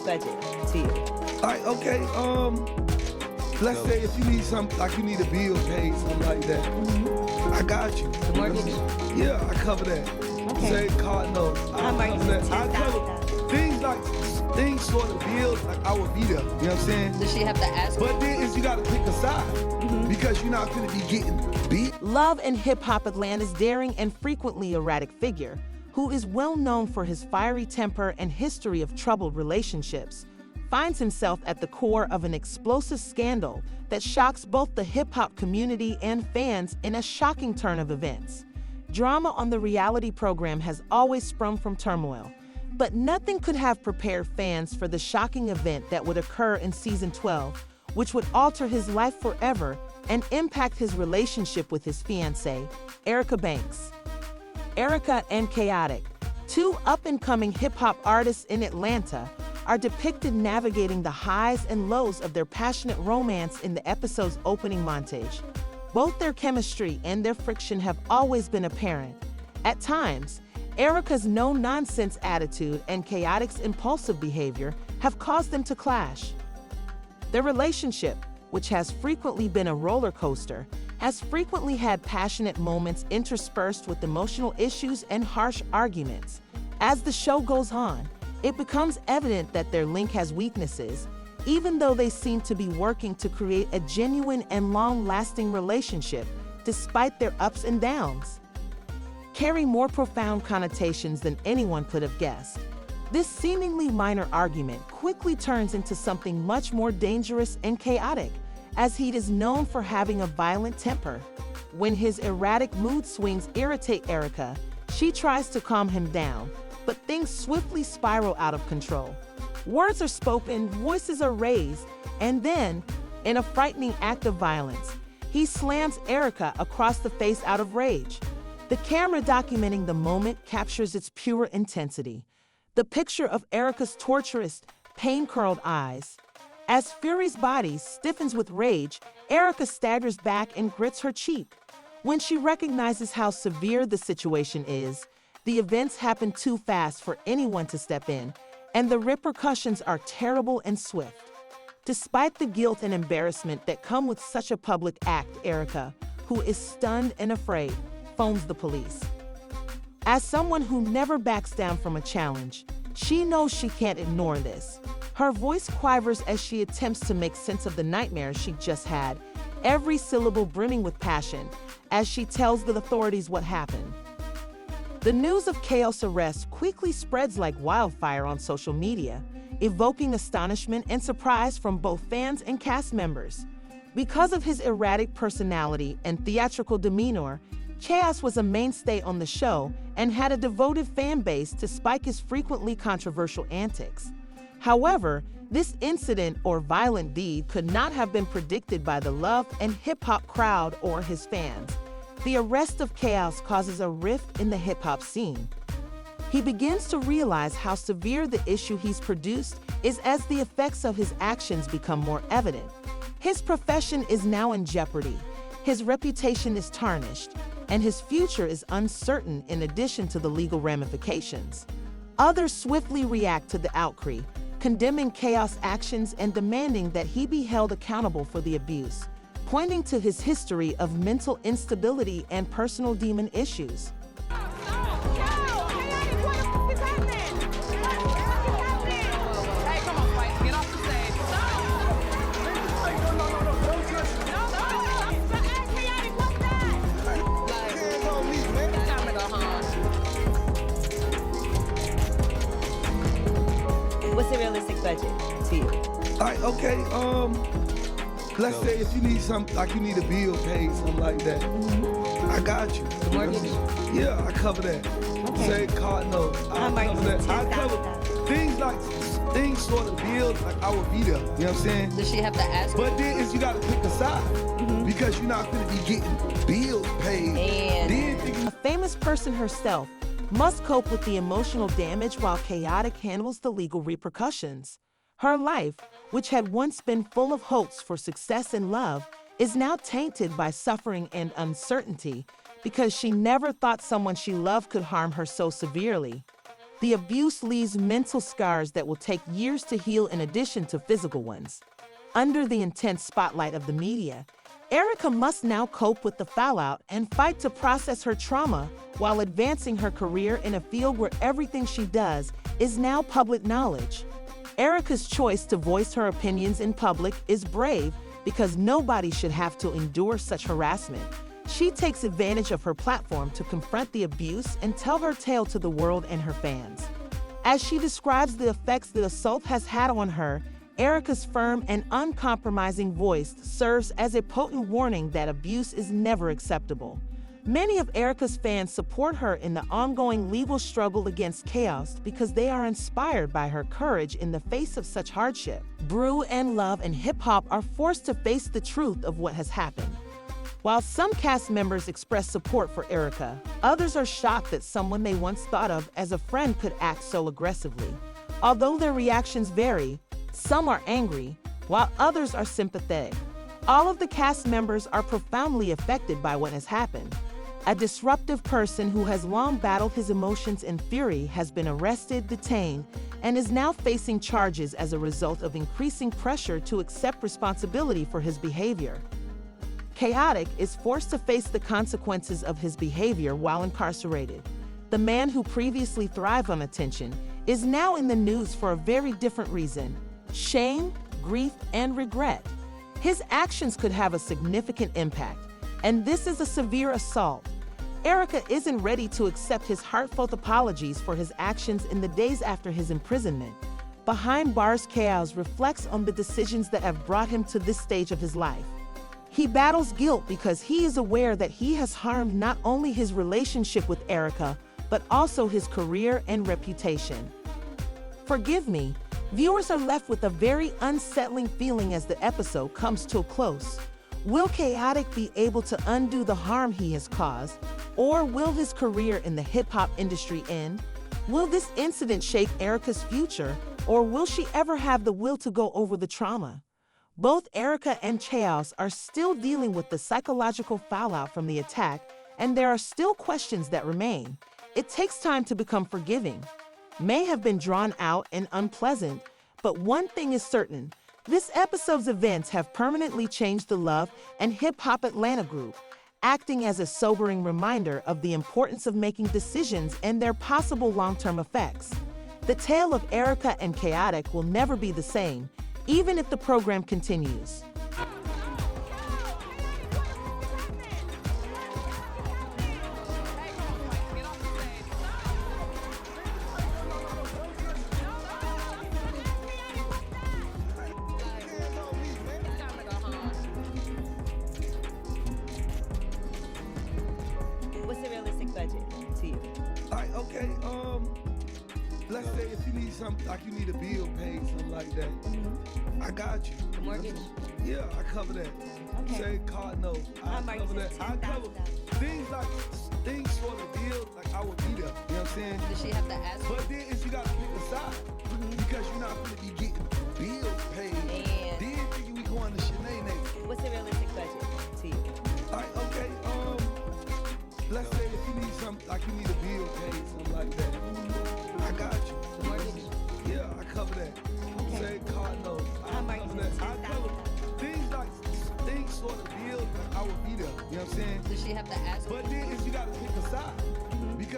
budget to you? All right, okay. Let's say if you need something, like you need a bill paid, something like that. I got you. The mortgage? Yeah, I cover that. Okay. Say car notes. How much is it? I cover things sort of bills, like I would be there. You know what I'm saying? Does she have to ask? But then is you gotta pick a side because you're not gonna be getting beat. Love and hip-hop Atlanta's daring and frequently erratic figure, who is well known for his fiery temper and history of troubled relationships, finds himself at the core of an explosive scandal that shocks both the hip-hop community and fans in a shocking turn of events. Drama on the reality program has always sprung from turmoil, but nothing could have prepared fans for the shocking event that would occur in season 12, which would alter his life forever and impact his relationship with his fiancée, Ereica Banks. Ereica and Khaotic, two up-and-coming hip-hop artists in Atlanta, are depicted navigating the highs and lows of their passionate romance in the episode's opening montage. Both their chemistry and their friction have always been apparent. At times, Ereica's no-nonsense attitude and Khaotic's impulsive behavior have caused them to clash. Their relationship, which has frequently been a roller coaster, has frequently had passionate moments interspersed with emotional issues and harsh arguments. As the show goes on, it becomes evident that their link has weaknesses, even though they seem to be working to create a genuine and long-lasting relationship despite their ups and downs. Carry more profound connotations than anyone could have guessed. This seemingly minor argument quickly turns into something much more dangerous and chaotic, as he is known for having a violent temper. When his erratic mood swings irritate Ereica, she tries to calm him down, but things swiftly spiral out of control. Words are spoken, voices are raised, and then, in a frightening act of violence, he slams Ereica across the face out of rage. The camera documenting the moment captures its pure intensity. The picture of Ereica's torturous, pain-curled eyes. As Fury's body stiffens with rage, Ereica staggers back and grits her cheek. When she recognizes how severe the situation is, the events happen too fast for anyone to step in, and the repercussions are terrible and swift. Despite the guilt and embarrassment that come with such a public act, Ereica, who is stunned and afraid, phones the police. As someone who never backs down from a challenge, she knows she can't ignore this. Her voice quivers as she attempts to make sense of the nightmare she just had, every syllable brimming with passion, as she tells the authorities what happened. The news of Chaos' arrest quickly spreads like wildfire on social media, evoking astonishment and surprise from both fans and cast members. Because of his erratic personality and theatrical demeanor, Chaos was a mainstay on the show and had a devoted fan base despite his frequently controversial antics. However, this incident or violent deed could not have been predicted by the love and hip-hop crowd or his fans. The arrest of Chaos causes a rift in the hip-hop scene. He begins to realize how severe the issue he's produced is as the effects of his actions become more evident. His profession is now in jeopardy, his reputation is tarnished, and his future is uncertain in addition to the legal ramifications. Others swiftly react to the outcry, condemning Chaos' actions and demanding that he be held accountable for the abuse, pointing to his history of mental instability and personal demon issues. What's the realistic budget to you? All right, okay. Let's say if you need something, like you need a bill paid, something like that. I got you. The mortgage? Yeah, I cover that. Okay. Say car notes. How much is it? I cover things sort of bills, like I would be there. You know what I'm saying? Does she have to ask? But then is you gotta pick a side because you're not gonna be getting bills paid. A famous person herself must cope with the emotional damage while Khaotic handles the legal repercussions. Her life, which had once been full of hopes for success and love, is now tainted by suffering and uncertainty because she never thought someone she loved could harm her so severely. The abuse leaves mental scars that will take years to heal in addition to physical ones. Under the intense spotlight of the media, Ereica must now cope with the fallout and fight to process her trauma while advancing her career in a field where everything she does is now public knowledge. Ereica's choice to voice her opinions in public is brave because nobody should have to endure such harassment. She takes advantage of her platform to confront the abuse and tell her tale to the world and her fans. As she describes the effects the assault has had on her, Ereica's firm and uncompromising voice serves as a potent warning that abuse is never acceptable. Many of Ereica's fans support her in the ongoing legal struggle against Khaotic because they are inspired by her courage in the face of such hardship. Brew and Love and Hip Hop are forced to face the truth of what has happened. While some cast members express support for Ereica, others are shocked that someone they once thought of as a friend could act so aggressively. Although their reactions vary, some are angry, while others are sympathetic. All of the cast members are profoundly affected by what has happened. A disruptive person who has long battled his emotions and fury has been arrested, detained, and is now facing charges as a result of increasing pressure to accept responsibility for his behavior. Khaotic is forced to face the consequences of his behavior while incarcerated. The man who previously thrived on attention is now in the news for a very different reason: shame, grief, and regret. His actions could have a significant impact, and this is a severe assault. Ereica isn't ready to accept his heartfelt apologies for his actions in the days after his imprisonment. Behind bars, Khaotic reflects on the decisions that have brought him to this stage of his life. He battles guilt because he is aware that he has harmed not only his relationship with Ereica, but also his career and reputation. Forgive me, viewers are left with a very unsettling feeling as the episode comes to a close. Will Khaotic be able to undo the harm he has caused, or will his career in the hip-hop industry end? Will this incident shape Ereica's future, or will she ever have the will to go over the trauma? Both Ereica and Khaotic are still dealing with the psychological fallout from the attack, and there are still questions that remain. It takes time to become forgiving. May have been drawn out and unpleasant, but one thing is certain: this episode's events have permanently changed the Love and Hip Hop Atlanta group, acting as a sobering reminder of the importance of making decisions and their possible long-term effects. The tale of Ereica and Khaotic will never be the same, even if the program continues. What's the realistic budget to you? Like, okay, let's say if you need something, like you need a bill paid, something like that. I got you. The mortgage? Yeah, I cover that. Okay. Say car note. I My cover mortgage that. is I cover $10,000. things for the bill, like I would be there. You know what I'm saying? Does she have to ask? But then if you gotta pick a side, because you're not gonna be getting bills paid. And- Then thinking we going to Shanae. What's the realistic budget to you? Like, okay, let's say if you need something, like you need a bill paid, something like that. I got you. The mortgage? Yeah, I cover that. Say car note. My mortgage cover is that. I cover $10,000. things for the bill, like I would be there. You know what I'm saying? Does she have to ask? But then if you gotta pick a side, because